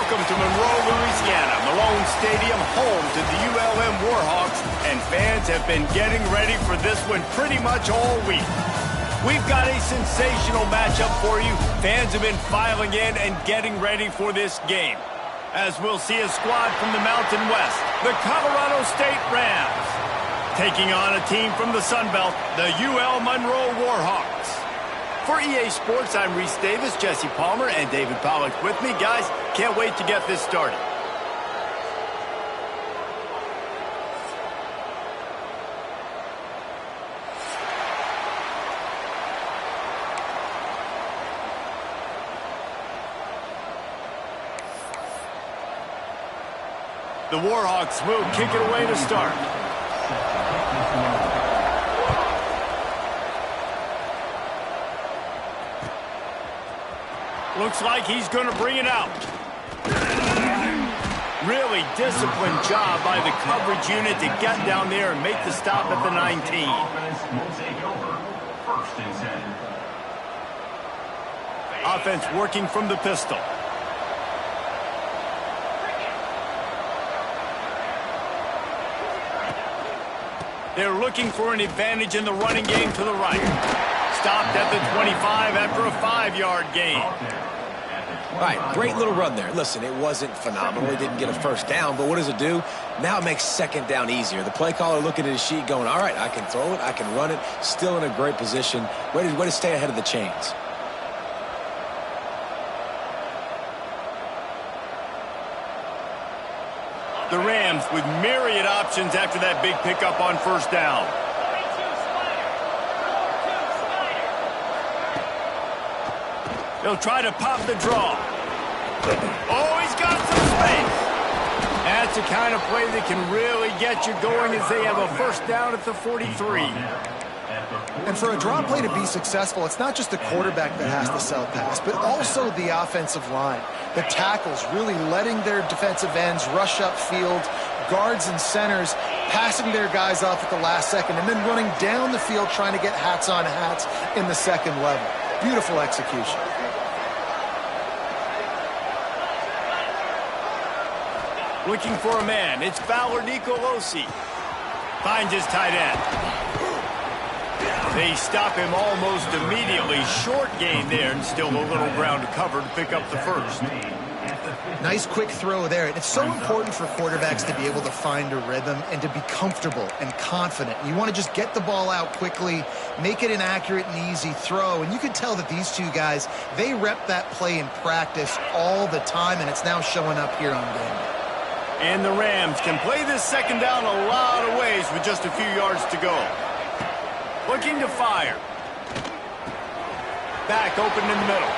Welcome to Monroe, Louisiana, Malone Stadium, home to the ULM Warhawks, and fans have been getting ready for this one pretty much all week. We've got a sensational matchup for you. Fans have been filing in and getting ready for this game, as we'll see a squad from the Mountain West, the Colorado State Rams, taking on a team from the Sun Belt, the UL Monroe Warhawks. For EA Sports, I'm Reese Davis, Jesse Palmer, and David Pollack with me. Guys, can't wait to get this started. The Warhawks will kick it away to start. Looks like he's going to bring it out. Really disciplined job by the coverage unit to get down there and make the stop at the 19. Offense working from the pistol. They're looking for an advantage in the running game to the right. Stopped at the 25 after a 5-yard gain. All right, great little run there. Listen, it wasn't phenomenal. He didn't get a first down, but what does it do? Now it makes second down easier. The play caller looking at his sheet going, all right, I can throw it, I can run it, still in a great position, way to stay ahead of the chains. The Rams with myriad options after that big pickup on first down. They'll try to pop the draw. Oh, he's got some space. That's the kind of play that can really get you going as they have a first down at the 43. And for a draw play to be successful, it's not just the quarterback that has to sell pass, but also the offensive line. The tackles really letting their defensive ends rush upfield, guards and centers passing their guys off at the last second, and then running down the field trying to get hats on hats in the second level. Beautiful execution. Looking for a man. It's Fowler Nicolosi. Finds his tight end. They stop him almost immediately. Short gain there, and still a little ground to cover to pick up the first. Nice quick throw there. It's so important for quarterbacks to be able to find a rhythm and to be comfortable and confident. You want to just get the ball out quickly, make it an accurate and easy throw. And you can tell that these two guys, they rep that play in practice all the time, and it's now showing up here on game day. And the Rams can play this second down a lot of ways with just a few yards to go. Looking to fire. Back open in the middle.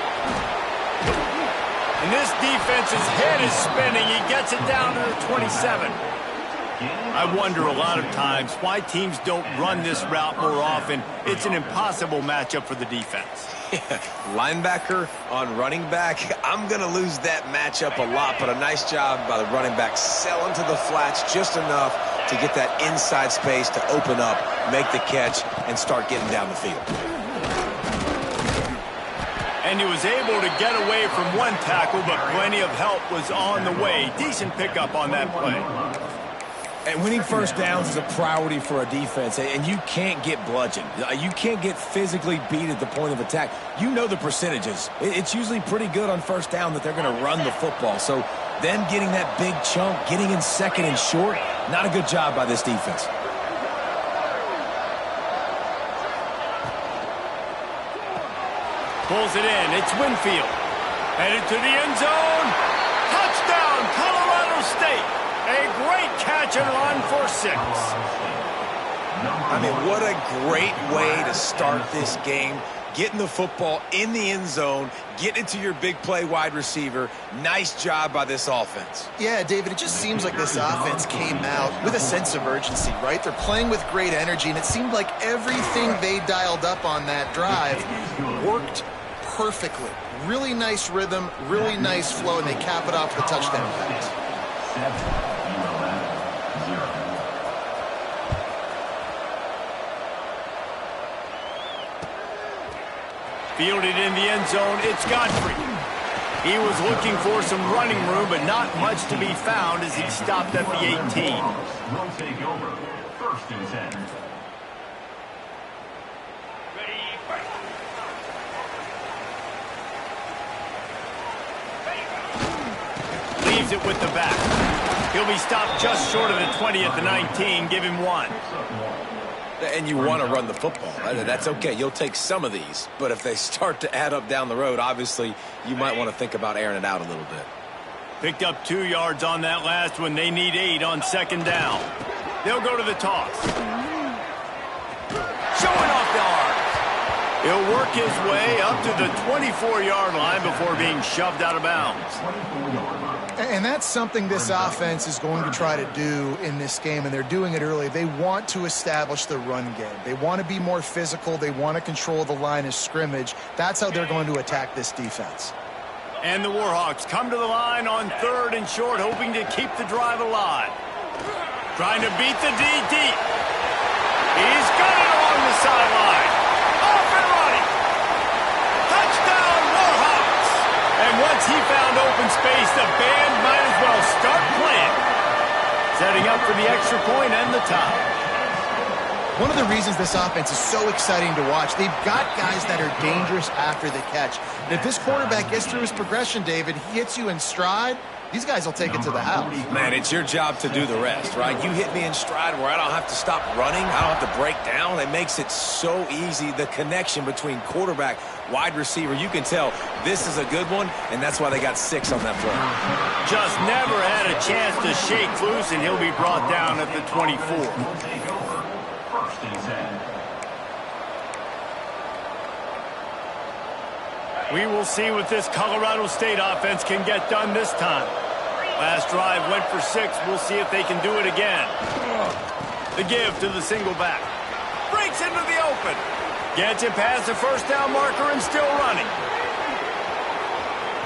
And this defense's head is spinning. He gets it down to the 27. I wonder a lot of times why teams don't run this route more often. It's an impossible matchup for the defense. Linebacker on running back, I'm going to lose that matchup a lot, but a nice job by the running back selling to the flats just enough to get that inside space to open up, make the catch, and start getting down the field. And he was able to get away from one tackle, but plenty of help was on the way. Decent pickup on that play. And winning first downs is a priority for a defense, and you can't get bludgeoned. You can't get physically beat at the point of attack. You know the percentages. It's usually pretty good on first down that they're going to run the football. So them getting that big chunk, getting in second and short, not a good job by this defense. Pulls it in. It's Winfield. Headed to the end zone. Touchdown, Colorado State. A great catch and run for 6. I mean, what a great way to start this game. Getting the football in the end zone, getting it to your big play wide receiver. Nice job by this offense. Yeah, David, it just seems like this offense came out with a sense of urgency, right? They're playing with great energy, and it seemed like everything they dialed up on that drive worked perfectly. Really nice rhythm, really nice flow, and they cap it off with a touchdown pass. Fielded in the end zone, it's Godfrey. He was looking for some running room, but not much to be found as he stopped at the 18. Will take over. 1st and 10. Leaves it with the back. He'll be stopped just short of the 20 at the 19. Give him 1. And you want to run the football. That's okay. You'll take some of these. But if they start to add up down the road, obviously, you might want to think about airing it out a little bit. Picked up 2 yards on that last one. They need 8 on 2nd down. They'll go to the toss. Showing off the arms. He'll work his way up to the 24-yard line before being shoved out of bounds. And that's something this offense is going to try to do in this game, and they're doing it early. They want to establish the run game. They want to be more physical. They want to control the line of scrimmage. That's how they're going to attack this defense. And the Warhawks come to the line on 3rd and short, hoping to keep the drive alive. Trying to beat the D deep. He's got it along the sideline. Off and running. Touchdown, Warhawks. And once he found open space, the band might as well start playing. Setting up for the extra point and the tie. One of the reasons this offense is so exciting to watch, they've got guys that are dangerous after the catch. And if this quarterback gets through his progression, David, he hits you in stride, these guys will take it to the house. Man, it's your job to do the rest, right? You hit me in stride where I don't have to stop running. I don't have to break down. It makes it so easy, the connection between quarterback, wide receiver. You can tell this is a good one, and that's why they got 6 on that play. Just never had a chance to shake loose, and he'll be brought down at the 24. 1st and 10. We will see what this Colorado State offense can get done this time. Last drive went for 6. We'll see if they can do it again. The give to the single back. Breaks into the open. Gets it past the 1st down marker and still running.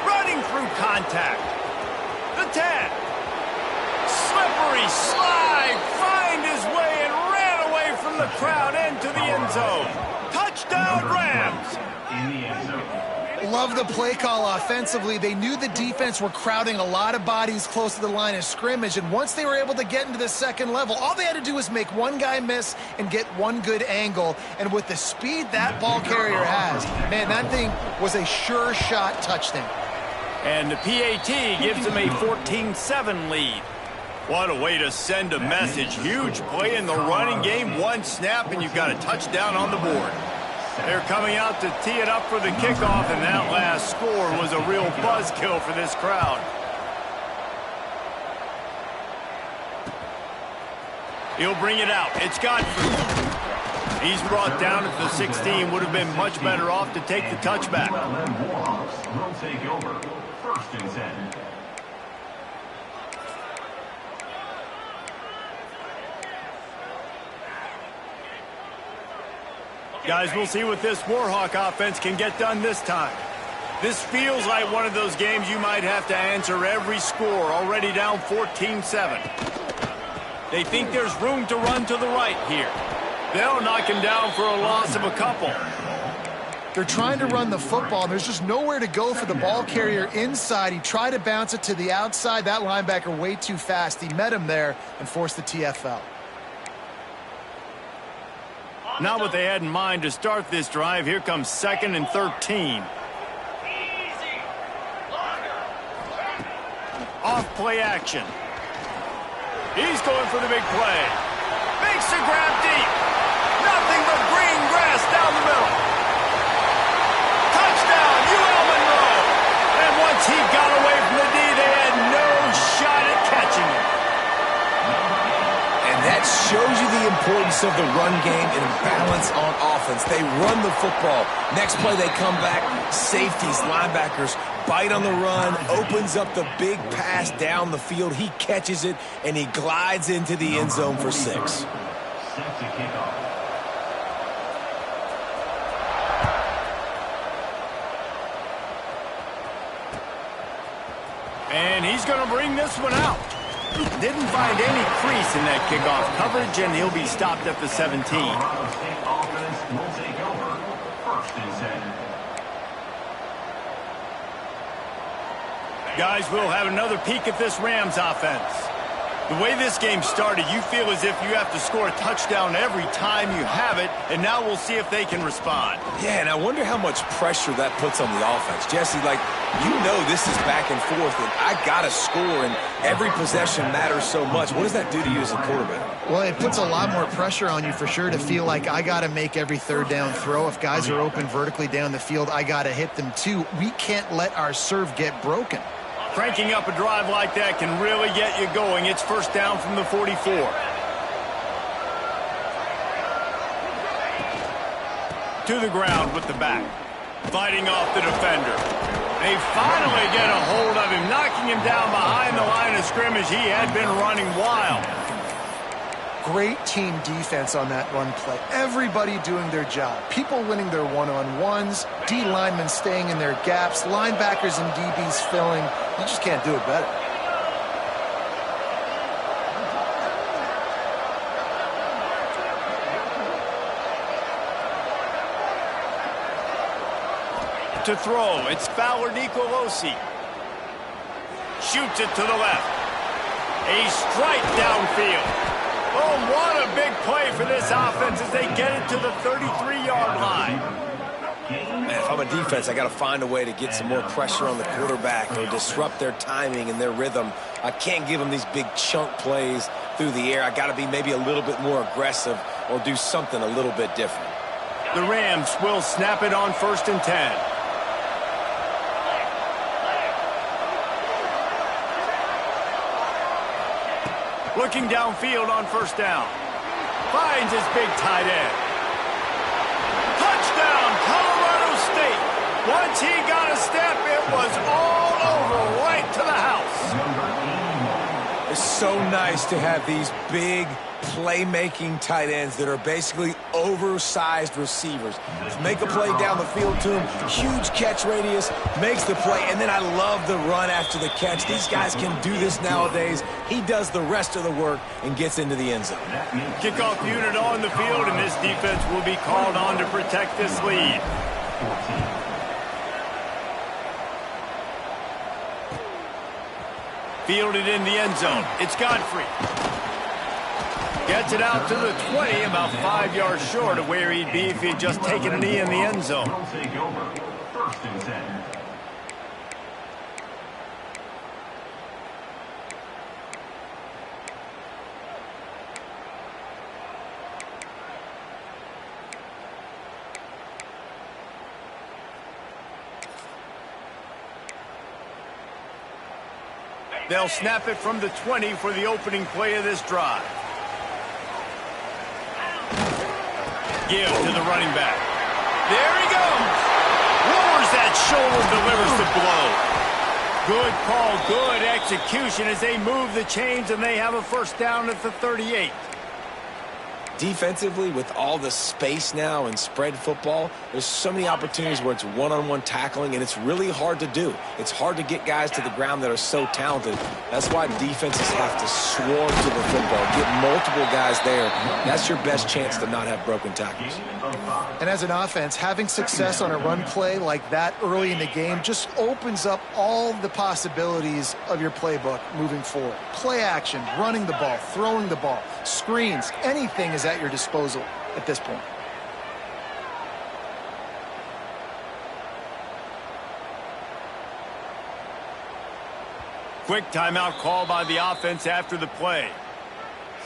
Running through contact. The 10. Slippery slide. Find his way and ran away from the crowd into the end zone. Touchdown, Rams. In the end zone. Love the play call offensively. They knew the defense were crowding a lot of bodies close to the line of scrimmage, and once they were able to get into the 2nd level, all they had to do was make one guy miss and get one good angle. And with the speed that ball carrier has, man, that thing was a sure shot touchdown. And the PAT gives them a 14-7 lead. What a way to send a message. Huge play in the running game. One snap, and you've got a touchdown on the board. They're coming out to tee it up for the kickoff, and that last score was a real buzzkill for this crowd. He'll bring it out. It's Godfrey. He's brought down at the 16. Would have been much better off to take the touchback. Warhawks will take over. 1st and 10. Guys, we'll see what this Warhawk offense can get done this time. This feels like one of those games you might have to answer every score, already down 14-7. They think there's room to run to the right here. They'll knock him down for a loss of a couple. They're trying to run the football, and there's just nowhere to go for the ball carrier inside. He tried to bounce it to the outside. That linebacker way too fast. He met him there and forced the TFL. Not what they had in mind to start this drive. Here comes 2nd and 13. Off play action. He's going for the big play. Makes the grab deep. Nothing but green grass down the middle. Touchdown, UL Monroe. And once he got away from the D, they had no shot at catching him. And that shows you the importance of the run game and balance on offense. They run the football. Next play, they come back. Safeties, linebackers, bite on the run, opens up the big pass down the field. He catches it, and he glides into the end zone for 6. Set to kick off. And he's going to bring this one out. Didn't find any crease in that kickoff coverage, and he'll be stopped at the 17. Colorado State offense will take over. 1st and 10. Guys, we'll have another peek at this Rams offense. The way this game started, you feel as if you have to score a touchdown every time you have it, and now we'll see if they can respond. Yeah, and I wonder how much pressure that puts on the offense. Jesse, like, you know this is back and forth, and I got to score, and every possession matters so much. What does that do to you as a quarterback? Well, it puts a lot more pressure on you for sure to feel like I got to make every third down throw. If guys are open vertically down the field, I got to hit them too. We can't let our serve get broken. Cranking up a drive like that can really get you going. It's first down from the 44. To the ground with the back. Fighting off the defender. They finally get a hold of him, knocking him down behind the line of scrimmage. He had been running wild. Great team defense on that run play. Everybody doing their job. People winning their one-on-ones, D linemen staying in their gaps, linebackers and DBs filling. You just can't do it better. To throw, it's Fowler Nicolosi. Shoots it to the left. A strike downfield. Oh, what a big play for this offense as they get it to the 33-yard line. Man, if I'm a defense, I got to find a way to get some more pressure on the quarterback or disrupt their timing and their rhythm. I can't give them these big chunk plays through the air. I got to be maybe a little bit more aggressive or do something a little bit different. The Rams will snap it on 1st and 10. Looking downfield on 1st down. Finds his big tight end. Touchdown, Colorado State. Once he got a step, it was all over, right to the house. It's so nice to have these big playmaking tight ends that are basically oversized receivers. Make a play down the field to him, huge catch radius, makes the play, and then I love the run after the catch. These guys can do this nowadays. He does the rest of the work and gets into the end zone. Kickoff unit on the field, and this defense will be called on to protect this lead. Fielded in the end zone. It's Godfrey. Gets it out to the 20, about 5 yards short of where he'd be if he'd just taken a knee in the end zone. Take over. 1st and 10. They'll snap it from the 20 for the opening play of this drive. Give to the running back. There he goes. Lowers that shoulder, delivers the blow. Good call, good execution as they move the chains and they have a 1st down at the 38. Defensively, with all the space now and spread football, there's so many opportunities where it's one-on-one tackling, and it's really hard to do. It's hard to get guys to the ground that are so talented. That's why defenses have to swarm to the football, get multiple guys there. That's your best chance to not have broken tackles. And as an offense, having success on a run play like that early in the game just opens up all the possibilities of your playbook moving forward. Play action, running the ball, throwing the ball, screens, anything is at your disposal at this point. Quick timeout call by the offense after the play.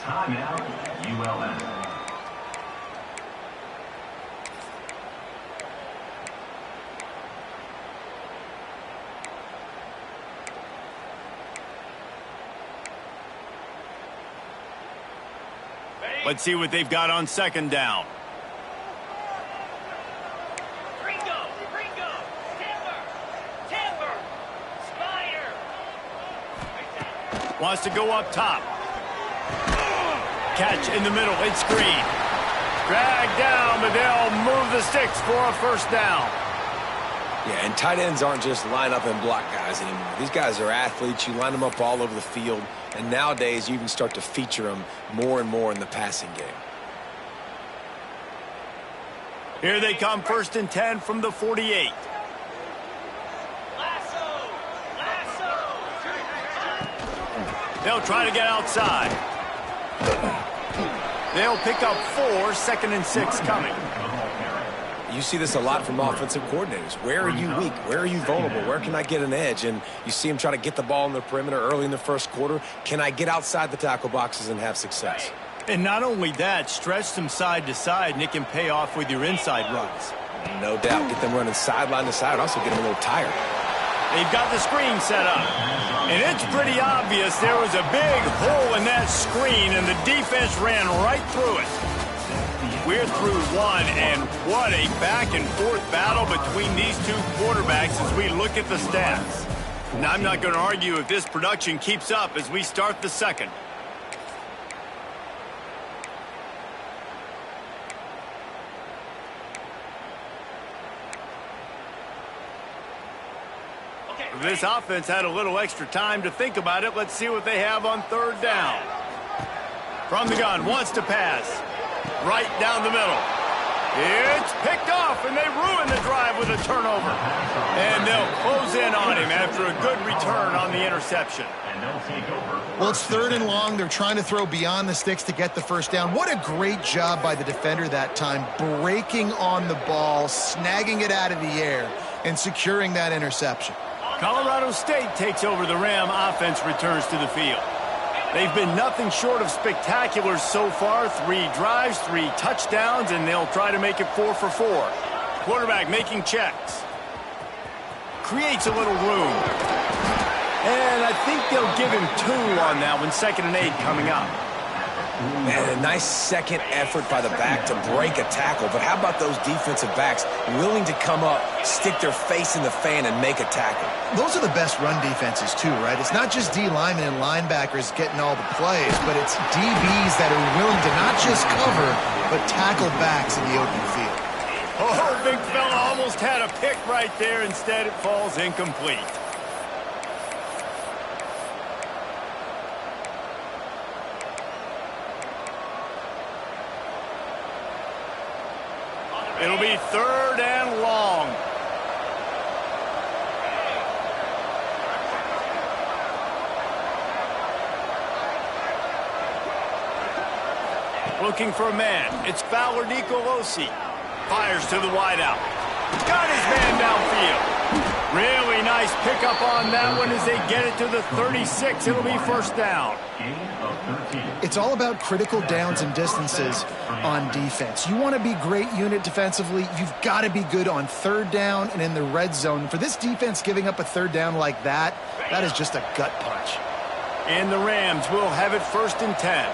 Timeout, ULM. Let's see what they've got on 2nd down. Wants to go up top. Catch in the middle. It's Green. Dragged down, but they'll move the sticks for a 1st down. Yeah, and tight ends aren't just line up and block guys anymore. These guys are athletes. You line them up all over the field. And nowadays, you can start to feature them more and more in the passing game. Here they come, 1st and 10 from the 48. They'll try to get outside. They'll pick up 4, 2nd and 6 coming. You see this a lot from offensive coordinators. Where are you weak? Where are you vulnerable? Where can I get an edge? And you see them try to get the ball in the perimeter early in the first quarter. Can I get outside the tackle boxes and have success? And not only that, stretch them side to side, and it can pay off with your inside runs. No doubt. Get them running sideline to side. Also get them a little tired. They've got the screen set up. And it's pretty obvious there was a big hole in that screen, and the defense ran right through it. We're through one, and what a back-and-forth battle between these two quarterbacks as we look at the stats. Now, I'm not going to argue if this production keeps up as we start the second. This offense had a little extra time to think about it. Let's see what they have on 3rd down. From the gun, wants to pass. Right down the middle. It's picked off, and they ruin the drive with a turnover. And they'll close in on him after a good return on the interception. Well, it's 3rd and long. They're trying to throw beyond the sticks to get the first down. What a great job by the defender that time, breaking on the ball, snagging it out of the air, and securing that interception. Colorado State takes over. The Ram offense returns to the field. They've been nothing short of spectacular so far. 3 drives, 3 touchdowns, and they'll try to make it 4 for 4. Quarterback making checks. Creates a little room. And I think they'll give him 2 on that one. 2nd and 8 coming up. Man, a nice second effort by the back to break a tackle. But how about those defensive backs willing to come up, stick their face in the fan, and make a tackle? Those are the best run defenses, too, right? It's not just D linemen and linebackers getting all the plays, but it's DBs that are willing to not just cover, but tackle backs in the open field. Oh, big fella almost had a pick right there. Instead, it falls incomplete. It'll be 3rd and long. Looking for a man. It's Fowler Nicolosi. Fires to the wideout. Got his man downfield. Really nice pickup on that one as they get it to the 36. It'll be 1st down. It's all about critical downs and distances on defense. You want to be great unit defensively, you've got to be good on 3rd down and in the red zone. For this defense giving up a 3rd down like that, that is just a gut punch. And the Rams will have it 1st and 10.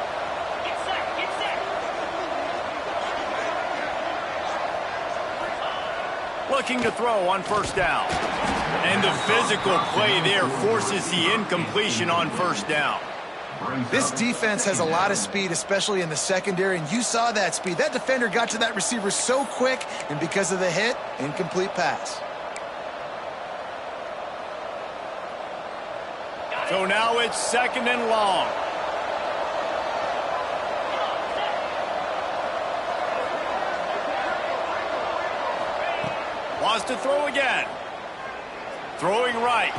Looking to throw on 1st down. And the physical play there forces the incompletion on 1st down. This defense has a lot of speed, especially in the secondary, and you saw that speed. That defender got to that receiver so quick, and because of the hit, incomplete pass. So now it's 2nd and long. Wants to throw again. Throwing right.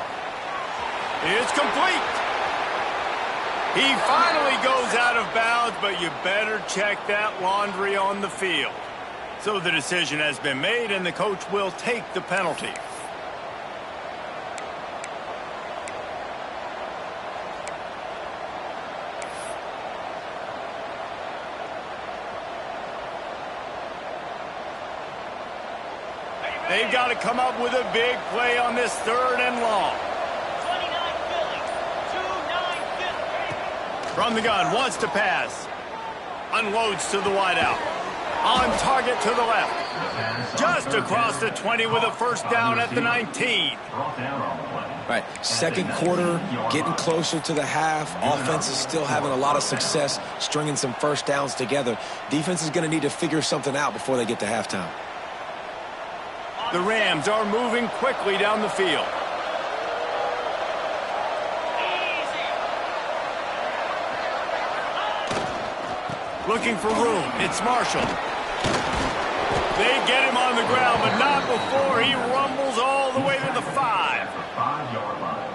It's complete. He finally goes out of bounds, but you better check that laundry on the field. So the decision has been made, and the coach will take the penalty. They've got to come up with a big play on this 3rd and long. From the gun, wants to pass. Unloads to the wideout. On target to the left. Just across the 20 with a 1st down at the 19. Right, 2nd quarter, getting closer to the half. Offense is still having a lot of success stringing some 1st downs together. Defense is going to need to figure something out before they get to halftime. The Rams are moving quickly down the field. Looking for room. It's Marshall. They get him on the ground, but not before he rumbles all the way to the 5.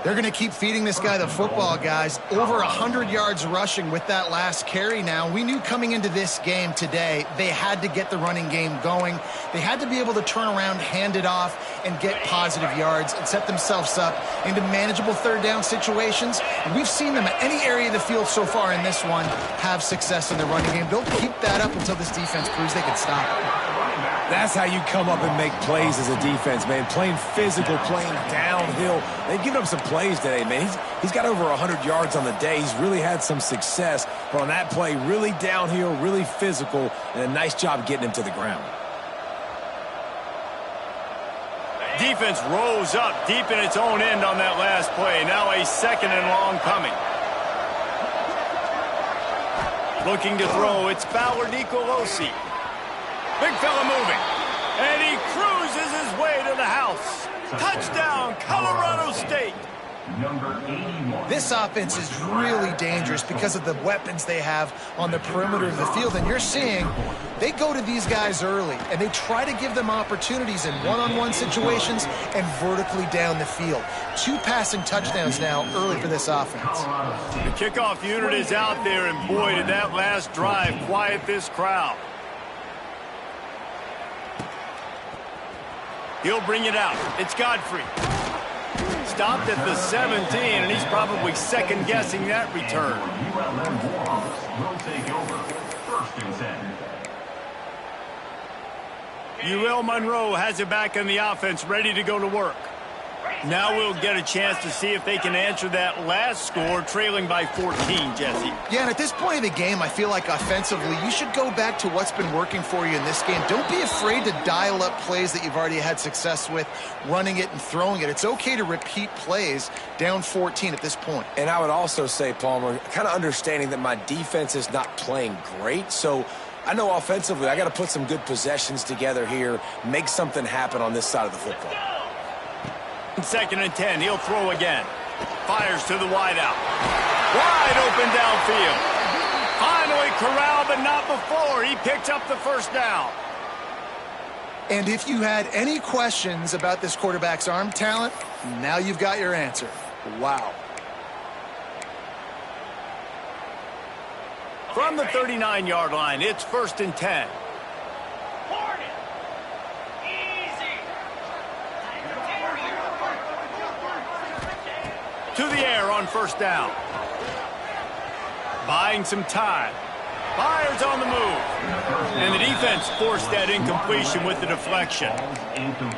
They're going to keep feeding this guy the football, guys. Over 100 yards rushing with that last carry now. We knew coming into this game today, they had to get the running game going. They had to be able to turn around, hand it off, and get positive yards and set themselves up into manageable third down situations. And we've seen them at any area of the field so far in this one have success in the running game. They'll keep that up until this defense proves they can stop it. That's how you come up and make plays as a defense, man. Playing physical, playing downhill. They've given up some plays today, man. He's got over 100 yards on the day. He's really had some success. But on that play, really downhill, really physical, and a nice job getting him to the ground. Defense rose up deep in its own end on that last play. Now a second and long coming. Looking to throw, it's Fowler Nicolosi. Big fella moving, and he cruises his way to the house. Touchdown, Colorado State. Number 81. This offense is really dangerous because of the weapons they have on the perimeter of the field. And you're seeing they go to these guys early, and they try to give them opportunities in one-on-one situations and vertically down the field. 2 passing touchdowns now early for this offense. The kickoff unit is out there, and boy, did that last drive quiet this crowd. He'll bring it out. It's Godfrey. Stopped at the 17, and he's probably second-guessing that return. ULM Warhawks will take over. First and 10. UL Monroe has it back in the offense, ready to go to work. Now we'll get a chance to see if they can answer that last score, trailing by 14, Jesse. Yeah, and at this point of the game, I feel like offensively, you should go back to what's been working for you in this game. Don't be afraid to dial up plays that you've already had success with, running it and throwing it. It's okay to repeat plays down 14 at this point. And I would also say, Palmer, kind of understanding that my defense is not playing great, so I know offensively I got to put some good possessions together here, make something happen on this side of the football. Second and 10, he'll throw again. Fires to the wideout. Wide open downfield. Finally corralled, but not before. He picks up the first down. And if you had any questions about this quarterback's arm talent, now you've got your answer. Wow. From the 39-yard line, it's first and 10. To the air on first down. Buying some time. Fires on the move. And the defense forced that incompletion with the deflection.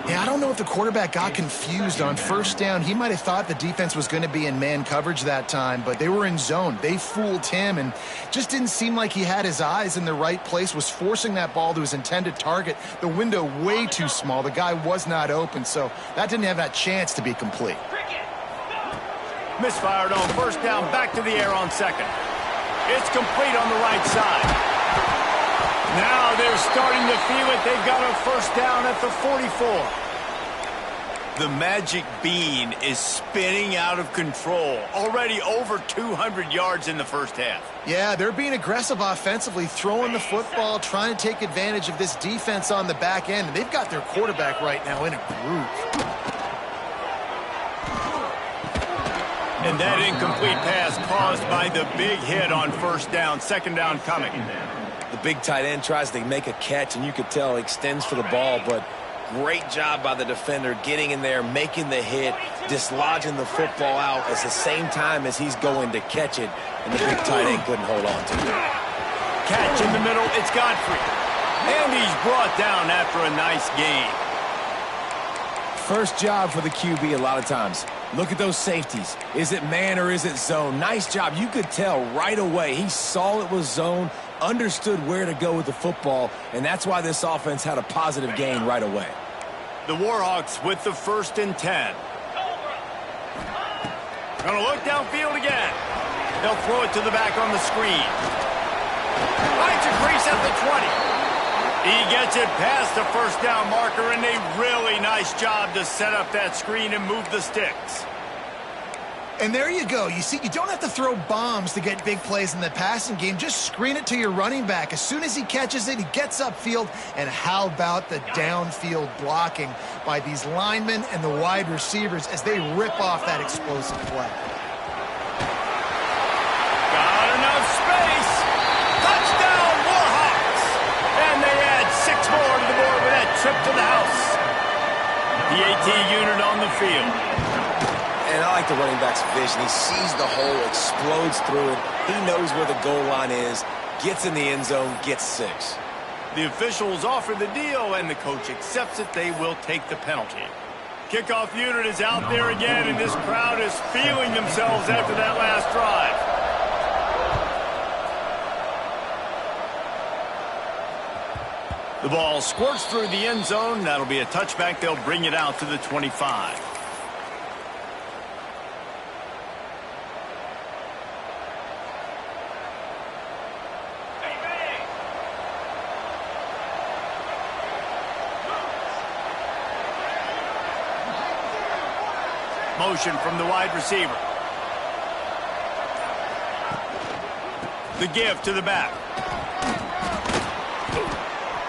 Yeah, I don't know if the quarterback got confused on first down. He might have thought the defense was going to be in man coverage that time, but they were in zone. They fooled him and just didn't seem like he had his eyes in the right place, was forcing that ball to his intended target. The window way too small. The guy was not open, so that didn't have that chance to be complete. Misfired on first down, back to the air on second. It's complete on the right side. Now they're starting to feel it. They've got a first down at the 44. The magic bean is spinning out of control. Already over 200 yards in the first half. Yeah, they're being aggressive offensively, throwing the football, trying to take advantage of this defense on the back end. And they've got their quarterback right now in a groove. And that incomplete pass caused by the big hit on first down. Second down coming. The big tight end tries to make a catch, and you could tell he extends for the ball, but great job by the defender getting in there, making the hit, dislodging the football out at the same time as he's going to catch it, and the big tight end couldn't hold on to it. Catch in the middle, it's Godfrey. And he's brought down after a nice gain. First job for the QB a lot of times. Look at those safeties. Is it man or is it zone? Nice job. You could tell right away. He saw it was zone, understood where to go with the football, and that's why this offense had a positive gain right away. The Warhawks with the first and 10. Gonna look downfield again. They'll throw it to the back on the screen. Finds a crease at the 20. He gets it past the first down marker, and a really nice job to set up that screen and move the sticks. And there you go. You see, you don't have to throw bombs to get big plays in the passing game. Just screen it to your running back. As soon as he catches it, he gets upfield. And how about the downfield blocking by these linemen and the wide receivers as they rip off that explosive play? Got enough space. Touchdown, Warhawks. And they add 6 more to the board with that trip to the house. The AT unit on the field. And I like the running back's vision. He sees the hole, explodes through it. He knows where the goal line is, gets in the end zone, gets 6. The officials offer the deal, and the coach accepts it. They will take the penalty. Kickoff unit is out there again, and this crowd is feeling themselves after that last drive. The ball squirts through the end zone. That'll be a touchback. They'll bring it out to the 25. Motion from the wide receiver. The give to the back.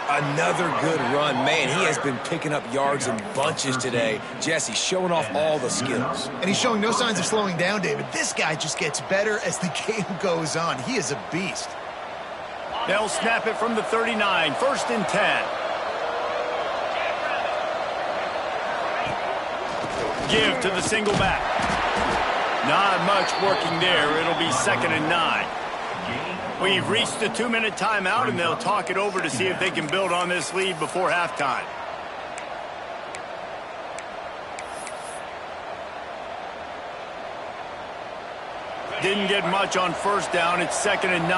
Another good run. Man, he has been picking up yards in bunches today. Jesse showing off all the skills. And he's showing no signs of slowing down, David. This guy just gets better as the game goes on. He is a beast. They'll snap it from the 39. 1st and 10. Give to the single back. Not much working there. It'll be 2nd and 9. We've reached the 2-minute timeout, and they'll talk it over to see if they can build on this lead before halftime. Didn't get much on 1st down. It's 2nd and 9.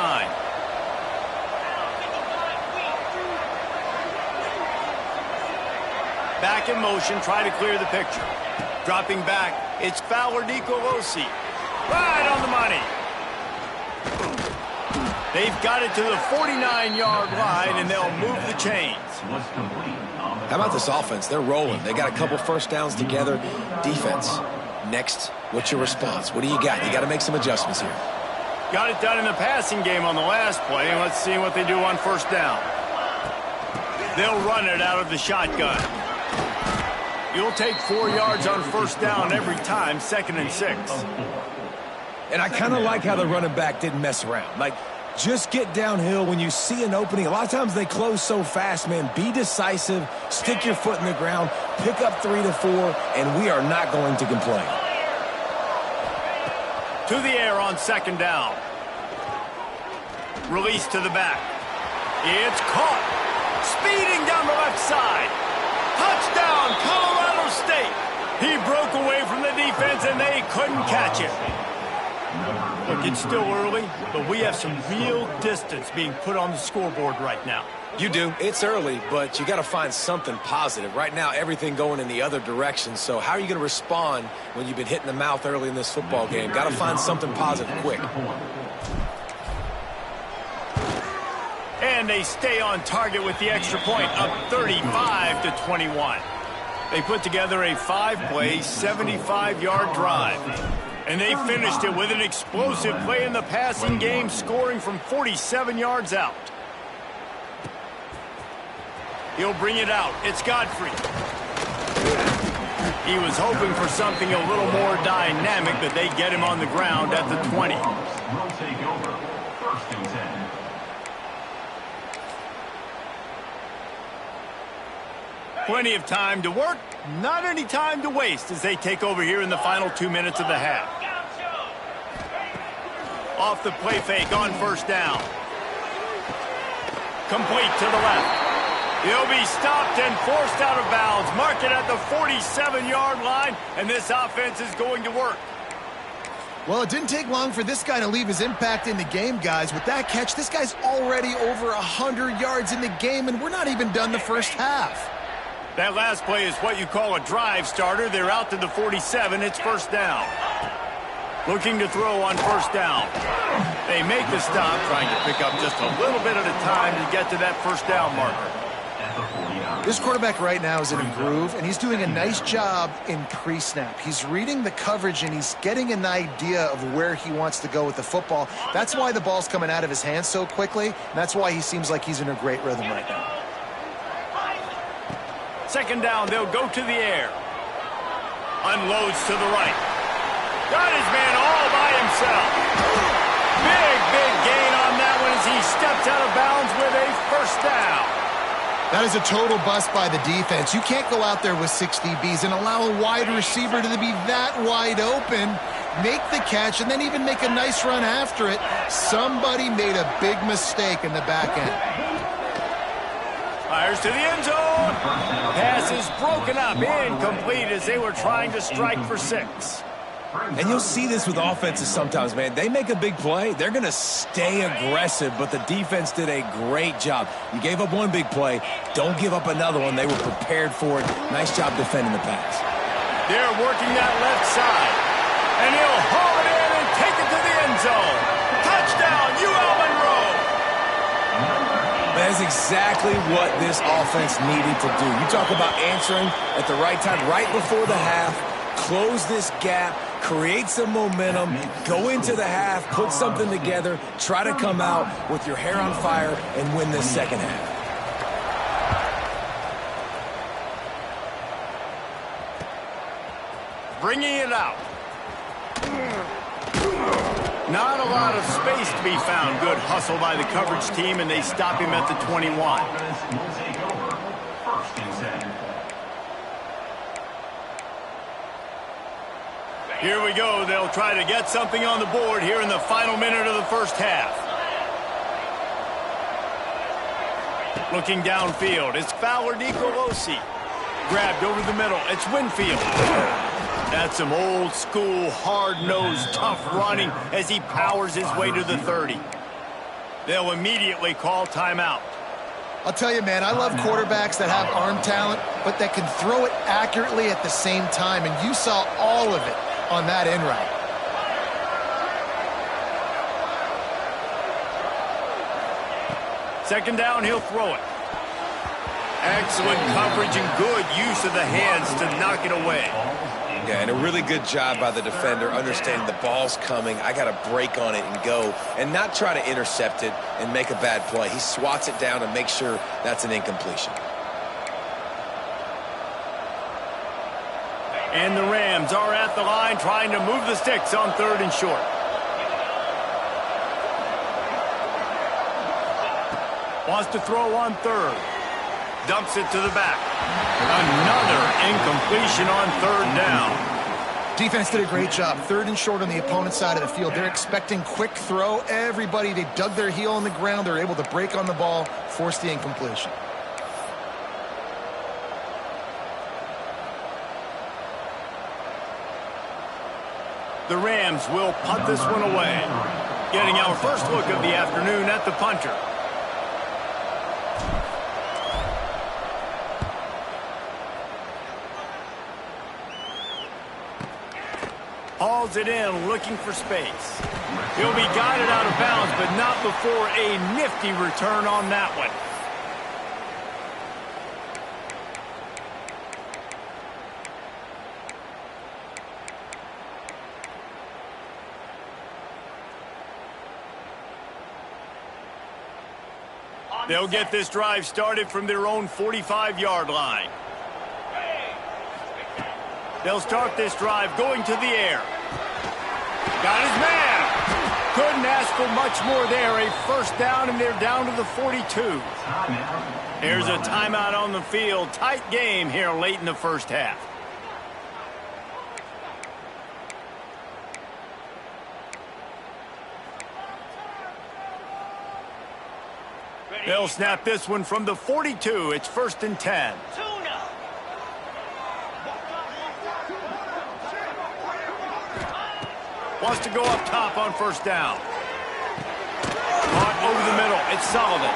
Back in motion, try to clear the picture. Dropping back, it's Fowler Nicolosi. Right on the money. They've got it to the 49-yard line, and they'll move the chains. How about this offense? They're rolling. They got a couple 1st downs together. Defense, next, what's your response? What do you got? You got to make some adjustments here. Got it done in the passing game on the last play, and let's see what they do on 1st down. They'll run it out of the shotgun. You'll take 4 yards on 1st down every time, 2nd and 6. And I kind of like how the running back didn't mess around. Like, just get downhill when you see an opening. A lot of times they close so fast, man. Be decisive, stick your foot in the ground, pick up 3 to 4, and we are not going to complain. To the air on 2nd down. Release to the back. It's caught. Speeding down the left side. Touchdown, Colorado State. He broke away from the defense, and they couldn't catch it. Look, it's still early, but we have some real distance being put on the scoreboard right now. You do. It's early, but you got to find something positive. Right now, everything going in the other direction. So how are you going to respond when you've been hit in the mouth early in this football game? Got to find something positive quick. And they stay on target with the extra point, up 35 to 21. They put together a 5-play, 75-yard drive. And they finished it with an explosive play in the passing game, scoring from 47 yards out. He'll bring it out. It's Godfrey. He was hoping for something a little more dynamic, but they get him on the ground at the 20. Will take over. 1st and 10. Plenty of time to work, not any time to waste as they take over here in the final 2 minutes of the half. Off the play fake on 1st down. Complete to the left. He'll be stopped and forced out of bounds. Mark it at the 47-yard line, and this offense is going to work. Well, it didn't take long for this guy to leave his impact in the game, guys. With that catch, this guy's already over 100 yards in the game, and we're not even done the first half. That last play is what you call a drive starter. They're out to the 47. It's 1st down. Looking to throw on 1st down. They make the stop, trying to pick up just a little bit at a time to get to that 1st down marker. This quarterback right now is in a groove, and he's doing a nice job in pre-snap. He's reading the coverage, and he's getting an idea of where he wants to go with the football. That's why the ball's coming out of his hands so quickly, and that's why he seems like he's in a great rhythm right now. Second down, they'll go to the air. Unloads to the right. Got his man all by himself. Big gain on that one as he steps out of bounds with a first down. That is a total bust by the defense. You can't go out there with 6 DBs and allow a wide receiver to be that wide open, make the catch, and then even make a nice run after it. Somebody made a big mistake in the back end. Fires to the end zone. Pass is broken up, incomplete as they were trying to strike for 6. And you'll see this with offenses sometimes, man. They make a big play, they're going to stay aggressive, but the defense did a great job. You gave up one big play, don't give up another one. They were prepared for it. Nice job defending the pass. They're working that left side, and he'll haul it in and take it to the end zone. Touchdown, UL Monroe. That's exactly what this offense needed to do. You talk about answering at the right time, right before the half, close this gap, create some momentum, go into the half, put something together, try to come out with your hair on fire and win this second half. Bringing it out. Not a lot of space to be found. Good hustle by the coverage team, and they stop him at the 21. Will take over. First and 10. Here we go. They'll try to get something on the board here in the final minute of the first half. Looking downfield, it's Fowler Nicolosi. Grabbed over the middle, it's Winfield. That's some old school, hard-nosed, tough running as he powers his way to the 30. They'll immediately call timeout. I'll tell you, man, I love quarterbacks that have arm talent, but that can throw it accurately at the same time, and you saw all of it on that end route. Second down, he'll throw it. Excellent coverage and good use of the hands to knock it away. Yeah, and a really good job by the defender, understanding the ball's coming. I got to break on it and go, and not try to intercept it and make a bad play. He swats it down and makes sure that's an incompletion. And the Rams are at the line trying to move the sticks on 3rd and short. Wants to throw on 3rd. Dumps it to the back. Another incompletion on 3rd down. Defense did a great job. 3rd and short on the opponent's side of the field. They're expecting quick throw. Everybody, they dug their heel on the ground. They're able to break on the ball, force the incompletion. The Rams will punt this one away. Getting our first look of the afternoon at the punter. Hauls it in, looking for space. He'll be guided out of bounds, but not before a nifty return on that one. They'll get this drive started from their own 45-yard line. They'll start this drive going to the air. Got his man. Couldn't ask for much more there. A first down, and they're down to the 42. There's a timeout on the field. Tight game here late in the first half. They'll snap this one from the 42. It's 1st and 10. Wants to go up top on 1st down. Caught over the middle. It's Sullivan.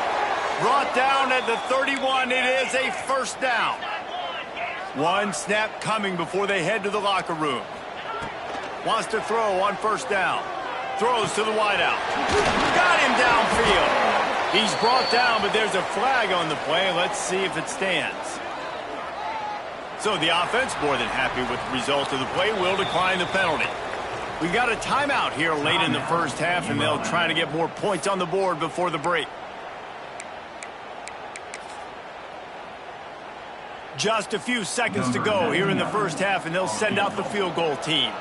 Brought down at the 31. It is a 1st down. One snap coming before they head to the locker room. Wants to throw on 1st down. Throws to the wideout. Got him downfield. He's brought down, but there's a flag on the play. Let's see if it stands. So the offense, more than happy with the result of the play, will decline the penalty. We got a timeout here late in the first half, and they'll try to get more points on the board before the break. Just a few seconds to go here in the first half, and they'll send out the field goal team.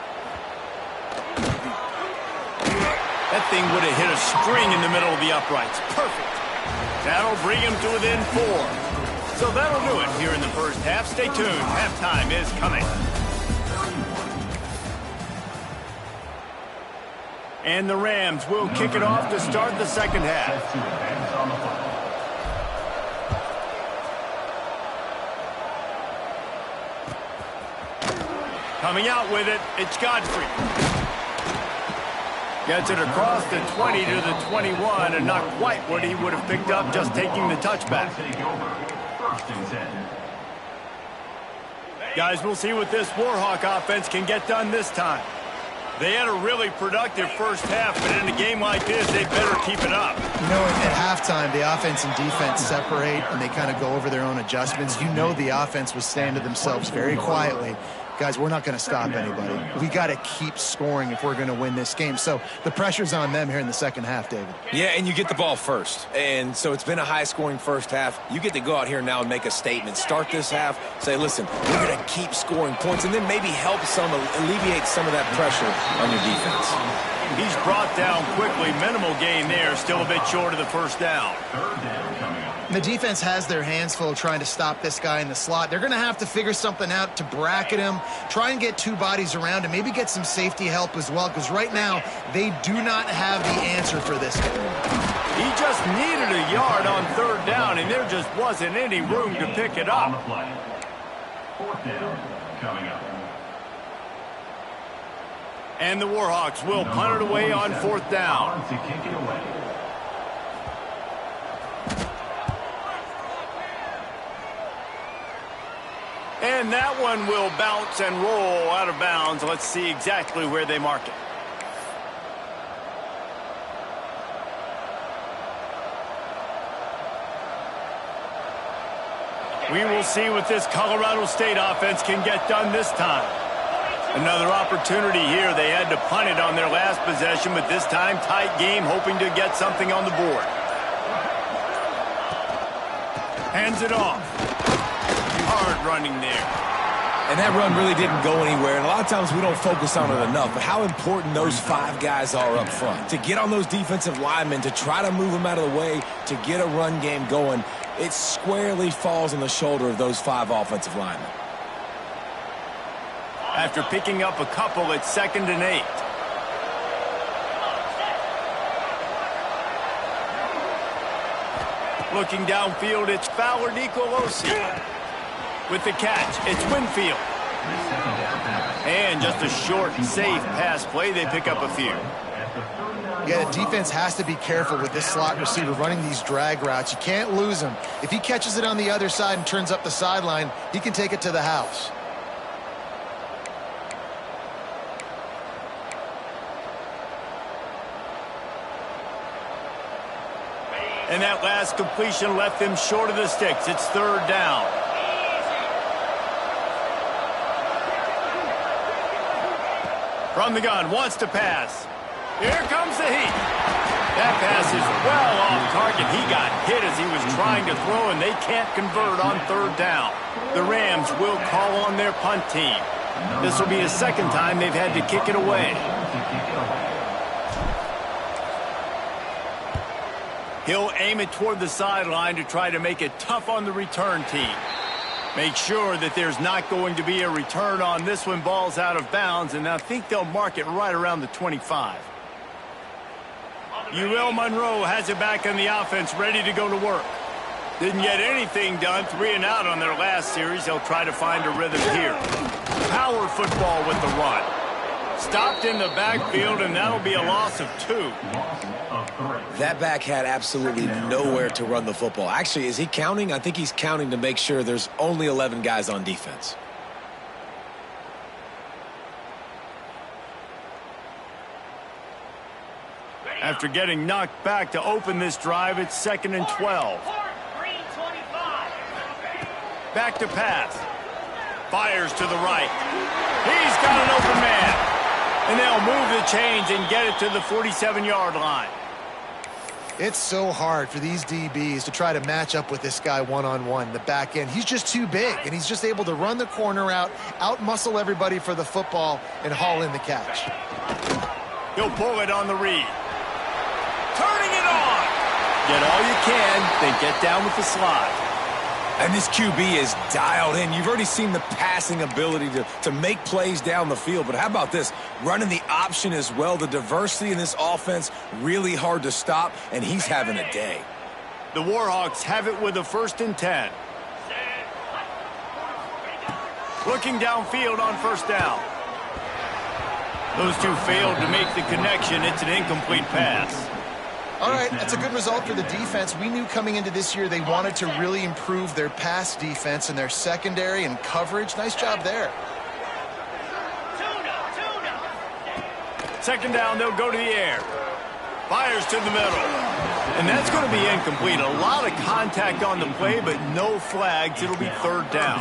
That thing would have hit a string in the middle of the uprights. Perfect. That'll bring him to within 4. So that'll do it here in the first half. Stay tuned. Halftime is coming. And the Rams will kick it off to start the second half. Coming out with it, it's Godfrey. Gets it across the 20 to the 21, and not quite what he would have picked up just taking the touchback. Guys, we'll see what this Warhawk offense can get done this time. They had a really productive first half, but in a game like this, they better keep it up. You know, at halftime, the offense and defense separate, and they kind of go over their own adjustments. You know the offense was saying to themselves very quietly, guys, we're not going to stop anybody. We got to keep scoring if we're going to win this game. So the pressure's on them here in the second half, David. Yeah, and you get the ball first. And so it's been a high-scoring first half. You get to go out here now and make a statement. Start this half, say, listen, we're going to keep scoring points, and then maybe help alleviate some of that pressure on your defense. He's brought down quickly. Minimal gain there. Still a bit short of the first down. The defense has their hands full trying to stop this guy in the slot. They're going to have to figure something out to bracket him, try and get 2 bodies around him, maybe get some safety help as well, because right now they do not have the answer for this guy. He just needed a yard on third down, and there just wasn't any room to pick it up. Fourth down coming up. And the Warhawks will punt it away on fourth down. To kick it away. And that one will bounce and roll out of bounds. Let's see exactly where they mark it. We will see what this Colorado State offense can get done this time. Another opportunity here. They had to punt it on their last possession, but this time tight game, hoping to get something on the board. Hands it off. Hard running there. And that run really didn't go anywhere, and a lot of times we don't focus on it enough, but how important those 5 guys are up front. To get on those defensive linemen, to try to move them out of the way, to get a run game going, it squarely falls on the shoulder of those 5 offensive linemen. After picking up a couple, it's 2nd and 8. Looking downfield, it's Fowler Nicolosi. With the catch, it's Winfield. And just a short, safe pass play. They pick up a few. Yeah, the defense has to be careful with this slot receiver running these drag routes. You can't lose him. If he catches it on the other side and turns up the sideline, he can take it to the house. And that last completion left them short of the sticks. It's 3rd down. From the gun, wants to pass. Here comes the heat. That pass is well off target. He got hit as he was trying to throw, and they can't convert on 3rd down. The Rams will call on their punt team. This will be the 2nd time they've had to kick it away. He'll aim it toward the sideline to try to make it tough on the return team. Make sure that there's not going to be a return on this one. Ball's out of bounds, and I think they'll mark it right around the 25. UL Monroe has it back on the offense, ready to go to work. Didn't get anything done, 3 and out on their last series. They'll try to find a rhythm here. Power football with the run. Stopped in the backfield, and that'll be a loss of 2. That back had absolutely nowhere to run the football. Actually, is he counting? I think he's counting to make sure there's only 11 guys on defense. After getting knocked back to open this drive, it's 2nd and 12. Back to pass. Fires to the right. He's got an open man. And they'll move the chains and get it to the 47-yard line. It's so hard for these DBs to try to match up with this guy one-on-one, the back end. He's just too big, and he's just able to run the corner out-muscle everybody for the football, and haul in the catch. He'll pull it on the read. Turning it on. Get all you can, then get down with the slide. And this QB is dialed in. You've already seen the passing ability to make plays down the field. But how about this? Running the option as well. The diversity in this offense, really hard to stop, and he's having a day. The Warhawks have it with a 1st and 10. Looking downfield on 1st down. Those two failed to make the connection. It's an incomplete pass. All right, that's a good result for the defense. We knew coming into this year they wanted to really improve their pass defense and their secondary and coverage. Nice job there. 2nd down, they'll go to the air. Fires to the middle. And that's going to be incomplete. A lot of contact on the play, but no flags. It'll be 3rd down.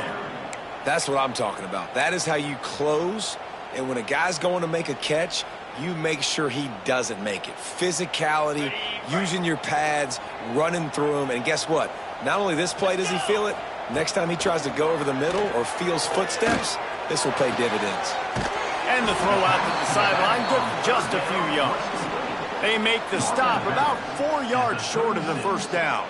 That's what I'm talking about. That is how you close. And when a guy's going to make a catch, you make sure he doesn't make it. Physicality, using your pads, running through them. And guess what? Not only this play does he feel it, next time he tries to go over the middle or feels footsteps, this will pay dividends. And the throw out to the sideline, good, just a few yards. They make the stop about 4 yards short of the 1st down.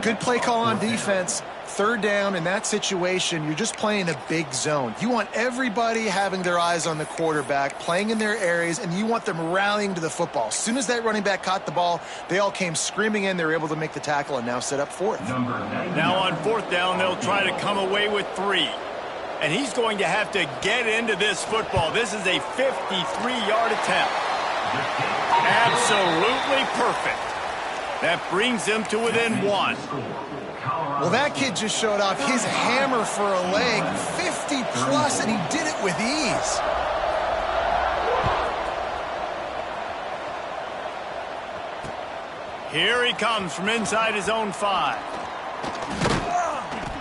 Good play call on defense. 3rd down in that situation, you're just playing a big zone. You want everybody having their eyes on the quarterback, playing in their areas, and you want them rallying to the football. As soon as that running back caught the ball, they all came screaming in. They were able to make the tackle and now set up 4th. Now on 4th down, they'll try to come away with 3. And he's going to have to get into this football. This is a 53-yard attempt. Absolutely perfect. That brings them to within 1. Well, that kid just showed off his hammer for a leg, 50-plus, and he did it with ease. Here he comes from inside his own 5.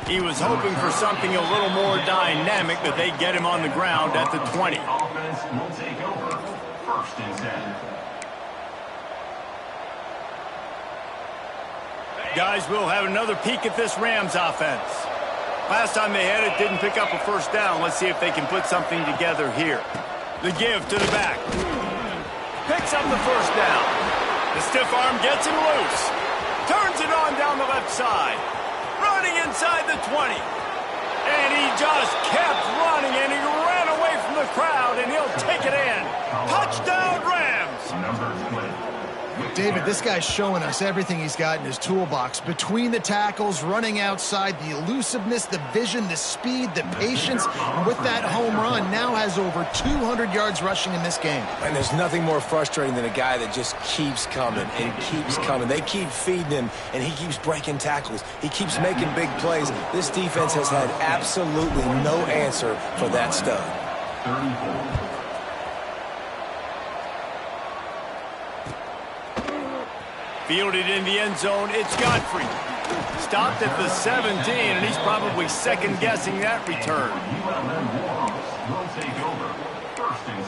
He was hoping for something a little more dynamic, but they get him on the ground at the 20. Offense will take over. 1st and 10. Guys, we'll have another peek at this Rams offense. Last time they had it, didn't pick up a 1st down. Let's see if they can put something together here. The give to the back. Picks up the 1st down. The stiff arm gets him loose. Turns it on down the left side. Running inside the 20. And he just kept running, and he ran away from the crowd, and he'll take it in. Touchdown, Rams! Number 20. David, this guy's showing us everything he's got in his toolbox. Between the tackles, running outside, the elusiveness, the vision, the speed, the patience. And with that home run, now has over 200 yards rushing in this game. And there's nothing more frustrating than a guy that just keeps coming and keeps coming. They keep feeding him, and he keeps breaking tackles. He keeps making big plays. This defense has had absolutely no answer for that stud. 34. Fielded in the end zone, it's Godfrey. Stopped at the 17, and he's probably second-guessing that return. ULM Warhawks will take over. 1st and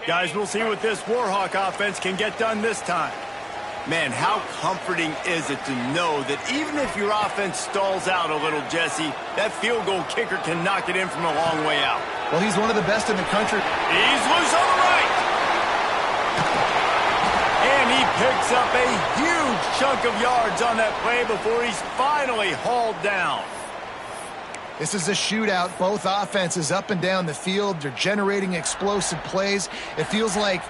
10. Guys, we'll see what this Warhawk offense can get done this time. Man, how comforting is it to know that even if your offense stalls out a little, Jesse, that field goal kicker can knock it in from a long way out. Well, he's one of the best in the country. He's loose on the right. And he picks up a huge chunk of yards on that play before he's finally hauled down. This is a shootout. Both offenses up and down the field. They're generating explosive plays. It feels like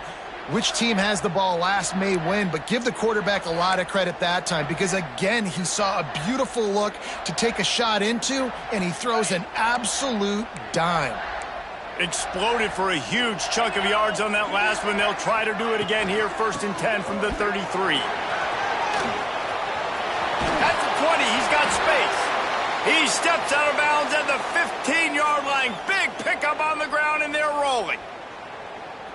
which team has the ball last may win, but give the quarterback a lot of credit that time because, again, he saw a beautiful look to take a shot into, and he throws an absolute dime. Exploded for a huge chunk of yards on that last one. They'll try to do it again here, 1st and 10 from the 33. At the 20, he's got space. He steps out of bounds at the 15-yard line. Big pickup on the ground, and they're rolling.